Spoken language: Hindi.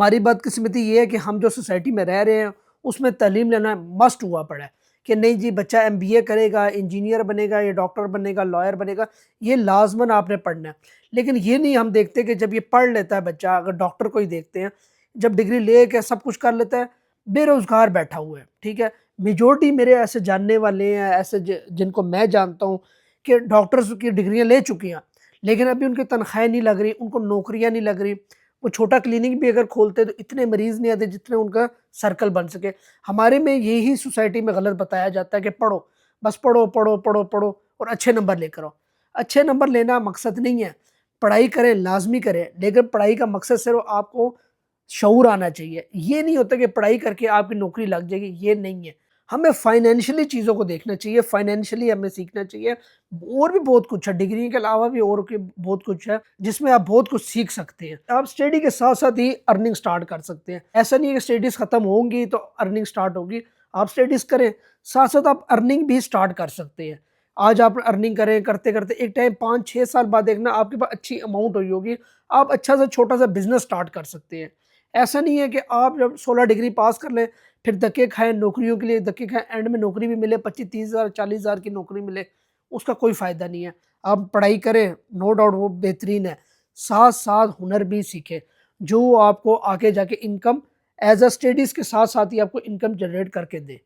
हमारी बदकिस्मती ये है कि हम जो सोसाइटी में रह रहे हैं उसमें तालीम लेना मस्ट हुआ पड़ा है कि नहीं जी बच्चा एमबीए करेगा, इंजीनियर बनेगा, या डॉक्टर बनेगा, लॉयर बनेगा, ये लाजमन आपने पढ़ना है। लेकिन ये नहीं हम देखते कि जब ये पढ़ लेता है बच्चा, अगर डॉक्टर को ही देखते हैं, जब डिग्री ले के सब कुछ कर लेता है, बेरोज़गार बैठा हुआ है, ठीक है। मेजॉरिटी मेरे ऐसे जानने वाले हैं, ऐसे जिनको मैं जानता हूँ कि डॉक्टर्स की डिग्रियाँ ले चुकी हैं, लेकिन अभी उनकी तनख्वाहें नहीं लग रही, उनको नौकरियाँ नहीं लग रही। वो छोटा क्लिनिक भी अगर खोलते तो इतने मरीज़ नहीं आते जितने उनका सर्कल बन सके। हमारे में यही सोसाइटी में गलत बताया जाता है कि पढ़ो, बस पढ़ो, पढ़ो, पढ़ो, पढ़ो और अच्छे नंबर लेकर आओ। अच्छे नंबर लेना मकसद नहीं है, पढ़ाई करें, लाज़मी करें, लेकिन पढ़ाई का मकसद सिर्फ़ आपको शऊर आना चाहिए। ये नहीं होता कि पढ़ाई करके आपकी नौकरी लग जाएगी, ये नहीं है। हमें फाइनेंशियली चीज़ों को देखना चाहिए, फाइनेंशियली हमें सीखना चाहिए। और भी बहुत कुछ है, डिग्री के अलावा भी और के बहुत कुछ है, जिसमें आप बहुत कुछ सीख सकते हैं। आप स्टडी के साथ-साथ ही अर्निंग स्टार्ट कर सकते हैं। ऐसा नहीं है कि स्टडीज़ खत्म होंगी तो अर्निंग स्टार्ट होगी। आप स्टडीज़ करें, साथ-साथ आप अर्निंग भी स्टार्ट कर सकते हैं। आज आप अर्निंग करें, करते-करते एक टाइम 5-6 साल बाद देखना आपके पास अच्छी अमाउंट हुई होगी, आप अच्छा सा छोटा-सा बिज़नेस स्टार्ट कर सकते हैं। ऐसा नहीं है कि आप जब 16 डिग्री पास कर लें, फिर धक्के खाएँ, नौकरियों के लिए धक्के खाएँ, एंड में नौकरी भी मिले 25-30 हज़ार 40 हज़ार की नौकरी मिले, उसका कोई फ़ायदा नहीं है। आप पढ़ाई करें, नो डाउट वो बेहतरीन है, साथ-साथ हुनर भी सीखें, जो आपको आगे जाके इनकम एज़ अ स्टडीज़ के साथ-साथ ही आपको इनकम जनरेट करके दे।